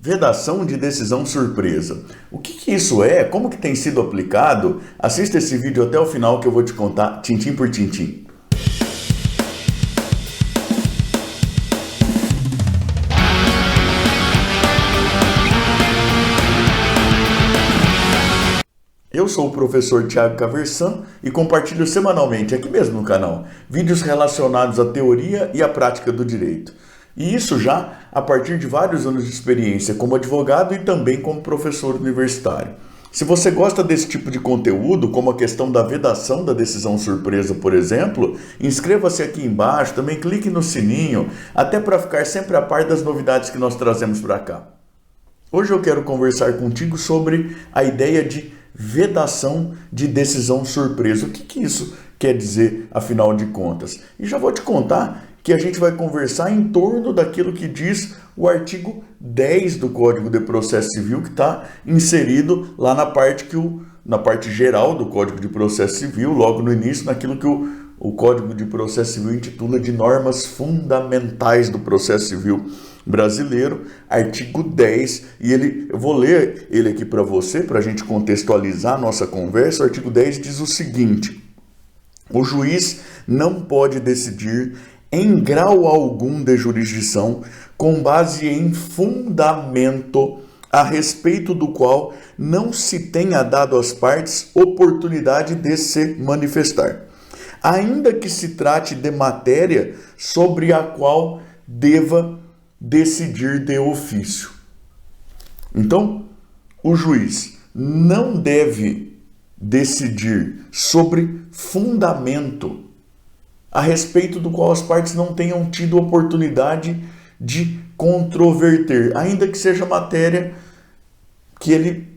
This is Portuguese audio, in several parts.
Vedação de decisão surpresa. O que isso é? Como que tem sido aplicado? Assista esse vídeo até o final que eu vou te contar tintim por tintim. Eu sou o professor Thiago Caversan e compartilho semanalmente aqui mesmo no canal vídeos relacionados à teoria e à prática do direito. E isso já a partir de vários anos de experiência como advogado e também como professor universitário. Se você gosta desse tipo de conteúdo, como a questão da vedação da decisão surpresa, por exemplo, inscreva-se aqui embaixo, também clique no sininho, até para ficar sempre a par das novidades que nós trazemos para cá. Hoje eu quero conversar contigo sobre a ideia de vedação de decisão surpresa. O que isso quer dizer, afinal de contas? E já vou te contar que a gente vai conversar em torno daquilo que diz o artigo 10 do Código de Processo Civil, que está inserido lá na parte geral do Código de Processo Civil, logo no início, naquilo que o Código de Processo Civil intitula de normas fundamentais do processo civil brasileiro, artigo 10, e eu vou ler ele aqui para você, para a gente contextualizar a nossa conversa. O artigo 10 diz o seguinte: o juiz não pode decidir em grau algum de jurisdição com base em fundamento a respeito do qual não se tenha dado às partes oportunidade de se manifestar, ainda que se trate de matéria sobre a qual deva decidir de ofício. Então, o juiz não deve decidir sobre fundamento a respeito do qual as partes não tenham tido oportunidade de controverter, ainda que seja matéria que ele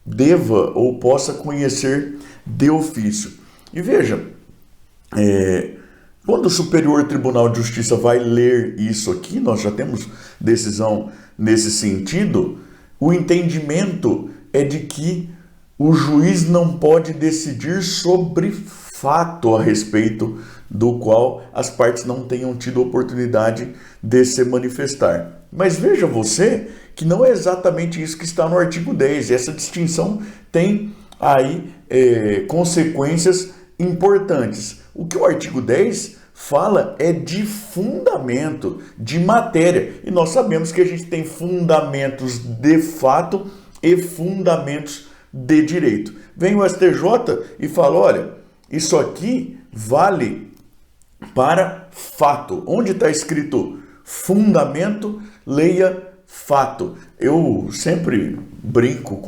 deva ou possa conhecer de ofício. E veja, quando o Superior Tribunal de Justiça vai ler isso aqui, nós já temos decisão nesse sentido, o entendimento é de que o juiz não pode decidir sobre fato a respeito do qual as partes não tenham tido oportunidade de se manifestar. Mas veja você que não é exatamente isso que está no artigo 10. Essa distinção tem aí consequências importantes. O que o artigo 10 fala é de fundamento, de matéria. E nós sabemos que a gente tem fundamentos de fato e fundamentos de direito. Vem o STJ e fala, olha, isso aqui vale para fato. Onde está escrito fundamento, leia fato. Eu sempre brinco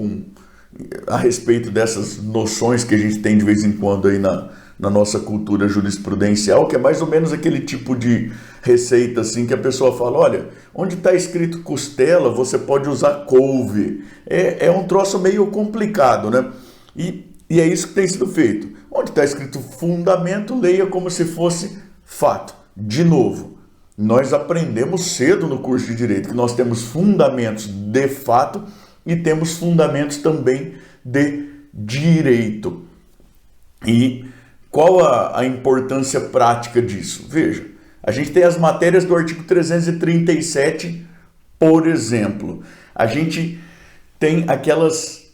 a respeito dessas noções que a gente tem de vez em quando aí na nossa cultura jurisprudencial, que é mais ou menos aquele tipo de receita assim que a pessoa fala, olha, onde está escrito costela, você pode usar couve. É um troço meio complicado, né? E é isso que tem sido feito. Onde está escrito fundamento, leia como se fosse fato. De novo, nós aprendemos cedo no curso de Direito que nós temos fundamentos de fato e temos fundamentos também de direito. E qual a importância prática disso? Veja, a gente tem as matérias do artigo 337, por exemplo. A gente tem aquelas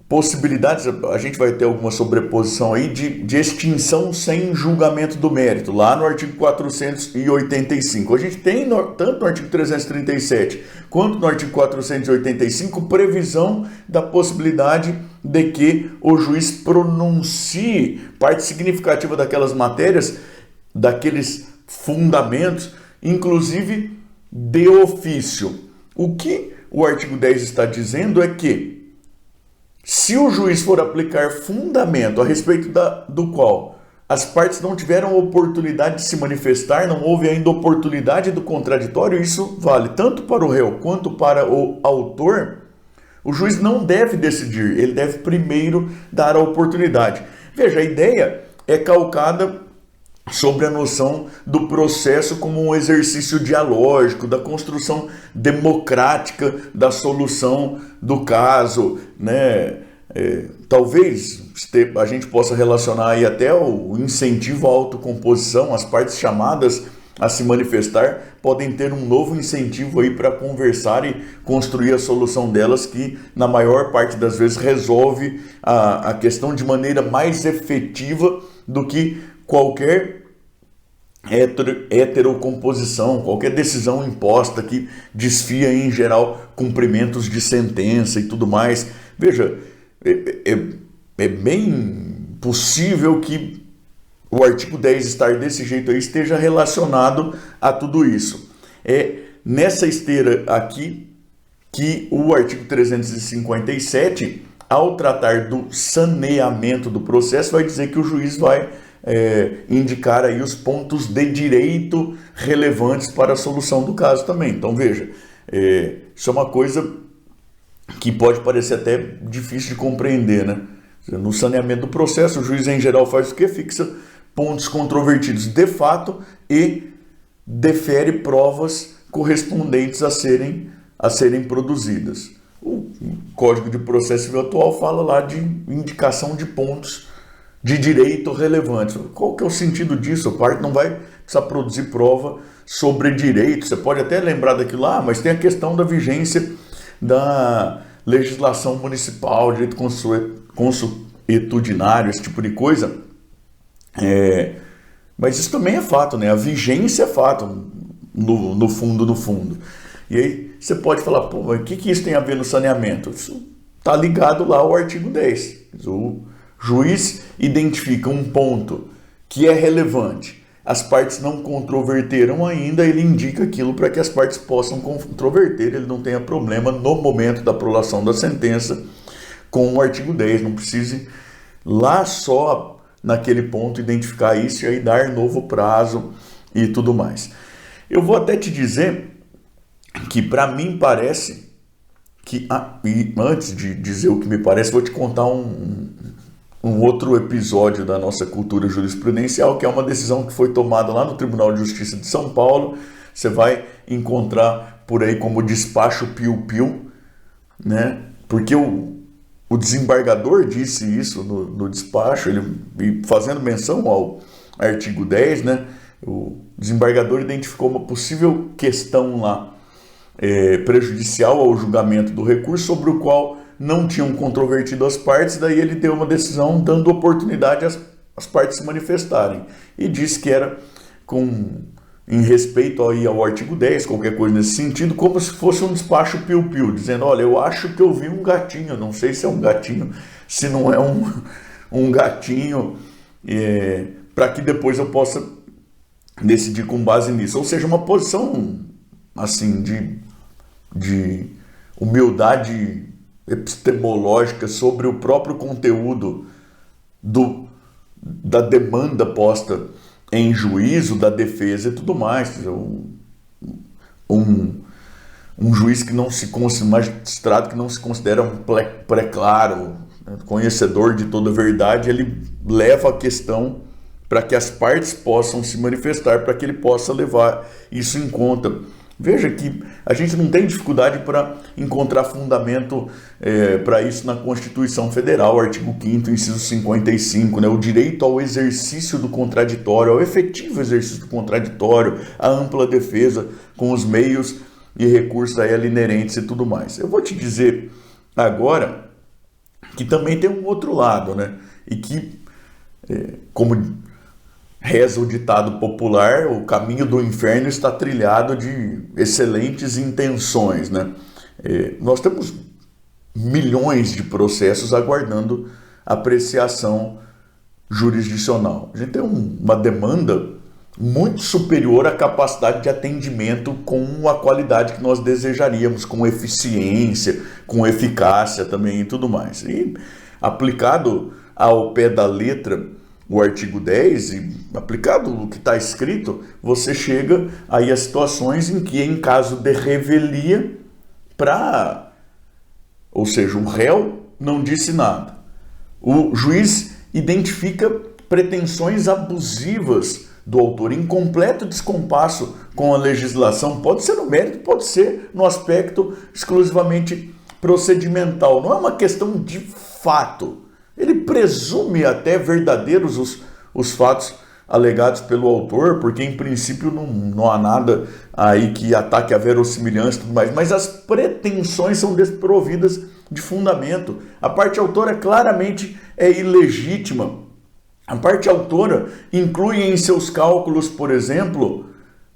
possibilidades, a gente vai ter alguma sobreposição aí de extinção sem julgamento do mérito, lá no artigo 485. A gente tem, tanto no artigo 337 quanto no artigo 485, previsão da possibilidade de que o juiz pronuncie parte significativa daquelas matérias, daqueles fundamentos, inclusive de ofício. O que o artigo 10 está dizendo é que se o juiz for aplicar fundamento a respeito do qual as partes não tiveram oportunidade de se manifestar, não houve ainda oportunidade do contraditório, isso vale tanto para o réu quanto para o autor, o juiz não deve decidir, ele deve primeiro dar a oportunidade. Veja, a ideia é calcada sobre a noção do processo como um exercício dialógico, da construção democrática da solução do caso, né? Talvez a gente possa relacionar aí até o incentivo à autocomposição, as partes chamadas a se manifestar, podem ter um novo incentivo aí para conversar e construir a solução delas, que na maior parte das vezes resolve a questão de maneira mais efetiva do que qualquer heterocomposição, qualquer decisão imposta que desfia em geral cumprimentos de sentença e tudo mais. Veja, é bem possível que o artigo 10 estar desse jeito aí esteja relacionado a tudo isso. É nessa esteira aqui que o artigo 357, ao tratar do saneamento do processo, vai dizer que o juiz vai indicar aí os pontos de direito relevantes para a solução do caso também. Então veja, isso é uma coisa que pode parecer até difícil de compreender, né? No saneamento do processo, o juiz em geral faz o quê? Fixa pontos controvertidos de fato e defere provas correspondentes a serem produzidas. O Código de Processo Civil atual fala lá de indicação de pontos de direito relevantes. Qual que é o sentido disso? A parte não vai precisar produzir prova sobre direito. Você pode até lembrar daquilo lá, mas tem a questão da vigência da legislação municipal, direito consuetudinário, esse tipo de coisa. Mas isso também é fato, né? A vigência é fato, no fundo. E aí você pode falar, pô, mas o que isso tem a ver no saneamento? Isso está ligado lá ao artigo 10. O juiz identifica um ponto que é relevante, as partes não controverteram ainda, ele indica aquilo para que as partes possam controverter, ele não tenha problema no momento da prolação da sentença com o artigo 10, não precise lá só naquele ponto identificar isso e aí dar novo prazo e tudo mais. Eu vou até te dizer que para mim parece que, e antes de dizer o que me parece, vou te contar um outro episódio da nossa cultura jurisprudencial, que é uma decisão que foi tomada lá no Tribunal de Justiça de São Paulo. Você vai encontrar por aí como despacho piu-piu, né? Porque o desembargador disse isso no despacho, ele fazendo menção ao artigo 10, né? O desembargador identificou uma possível questão lá prejudicial ao julgamento do recurso, sobre o qual não tinham controvertido as partes, daí ele deu uma decisão dando oportunidade às partes se manifestarem. E disse que era em respeito aí ao artigo 10, qualquer coisa nesse sentido, como se fosse um despacho piu-piu, dizendo, olha, eu acho que eu vi um gatinho, não sei se é um gatinho, se não é um gatinho, para que depois eu possa decidir com base nisso. Ou seja, uma posição assim de humildade epistemológica sobre o próprio conteúdo da demanda posta em juízo, da defesa e tudo mais. Um juiz que não se considera, magistrado que não se considera um pré-claro, conhecedor de toda a verdade, ele leva a questão para que as partes possam se manifestar, para que ele possa levar isso em conta. Veja que a gente não tem dificuldade para encontrar fundamento para isso na Constituição Federal, artigo 5º, inciso 55, né? O direito ao exercício do contraditório, ao efetivo exercício do contraditório, a ampla defesa com os meios e recursos a ela inerentes e tudo mais. Eu vou te dizer agora que também tem um outro lado, né? E que, como reza o ditado popular, o caminho do inferno está trilhado de excelentes intenções, né? Nós temos milhões de processos aguardando apreciação jurisdicional. A gente tem uma demanda muito superior à capacidade de atendimento com a qualidade que nós desejaríamos, com eficiência, com eficácia também e tudo mais. E aplicado ao pé da letra o artigo 10, e aplicado o que está escrito, você chega aí a situações em que, em caso de revelia, ou seja, o réu não disse nada, o juiz identifica pretensões abusivas do autor, em completo descompasso com a legislação, pode ser no mérito, pode ser no aspecto exclusivamente procedimental, não é uma questão de fato. Ele presume até verdadeiros os fatos alegados pelo autor, porque em princípio não há nada aí que ataque a verossimilhança e tudo mais, mas as pretensões são desprovidas de fundamento. A parte autora claramente é ilegítima. A parte autora inclui em seus cálculos, por exemplo,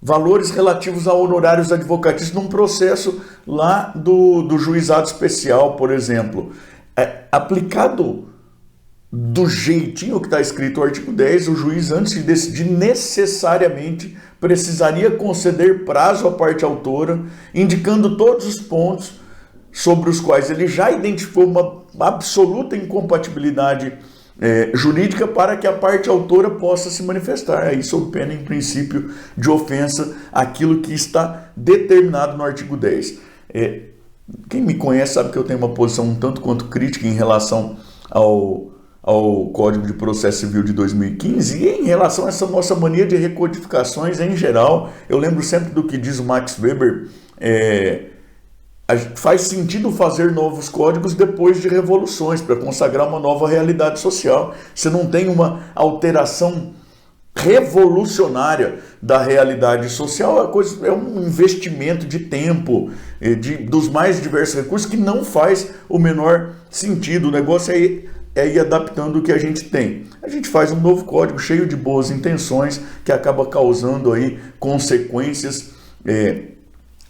valores relativos a honorários advocatícios num processo lá do juizado especial, por exemplo. Aplicado do jeitinho que está escrito no artigo 10, o juiz, antes de decidir, necessariamente precisaria conceder prazo à parte autora, indicando todos os pontos sobre os quais ele já identificou uma absoluta incompatibilidade jurídica para que a parte autora possa se manifestar, aí sob pena, em princípio, de ofensa àquilo que está determinado no artigo 10. Quem me conhece sabe que eu tenho uma posição um tanto quanto crítica em relação ao Código de Processo Civil de 2015 e em relação a essa nossa mania de recodificações em geral. Eu lembro sempre do que diz o Max Weber, faz sentido fazer novos códigos depois de revoluções, para consagrar uma nova realidade social. Você não tem uma alteração revolucionária da realidade social, é um investimento de tempo, dos mais diversos recursos, que não faz o menor sentido. O negócio é ir adaptando o que a gente tem. A gente faz um novo código cheio de boas intenções, que acaba causando aí consequências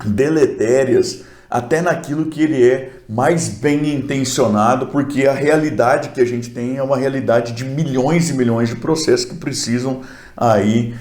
deletérias, até naquilo que ele é mais bem intencionado, porque a realidade que a gente tem é uma realidade de milhões e milhões de processos que precisam aí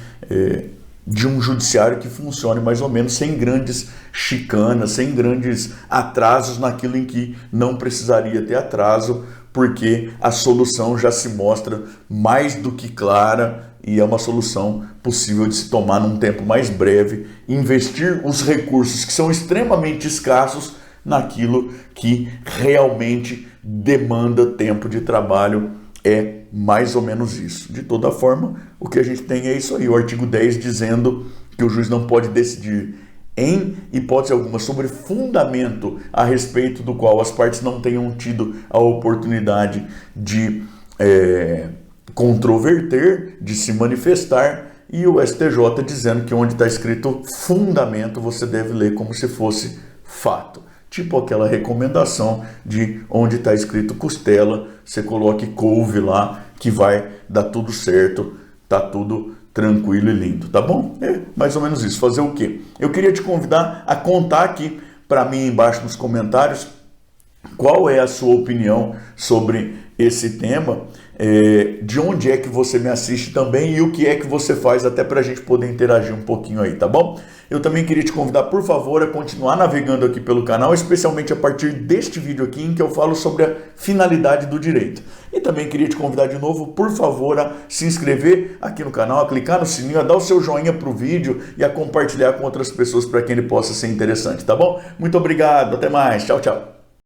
de um judiciário que funcione mais ou menos sem grandes chicanas, sem grandes atrasos naquilo em que não precisaria ter atraso, porque a solução já se mostra mais do que clara e é uma solução possível de se tomar num tempo mais breve, investir os recursos que são extremamente escassos naquilo que realmente demanda tempo de trabalho. É mais ou menos isso. De toda forma, o que a gente tem é isso aí, o artigo 10 dizendo que o juiz não pode decidir em hipótese alguma sobre fundamento a respeito do qual as partes não tenham tido a oportunidade de controverter, de se manifestar, e o STJ dizendo que onde está escrito fundamento você deve ler como se fosse fato. Tipo aquela recomendação de onde está escrito costela, você coloque couve lá que vai dar tudo certo, tá tudo tranquilo e lindo, tá bom? É mais ou menos isso. Fazer o quê? Eu queria te convidar a contar aqui para mim embaixo nos comentários qual é a sua opinião sobre esse tema, de onde é que você me assiste também e o que é que você faz, até para a gente poder interagir um pouquinho aí, tá bom? Eu também queria te convidar, por favor, a continuar navegando aqui pelo canal, especialmente a partir deste vídeo aqui em que eu falo sobre a finalidade do direito. E também queria te convidar de novo, por favor, a se inscrever aqui no canal, a clicar no sininho, a dar o seu joinha para o vídeo e a compartilhar com outras pessoas para quem ele possa ser interessante, tá bom? Muito obrigado, até mais, tchau, tchau.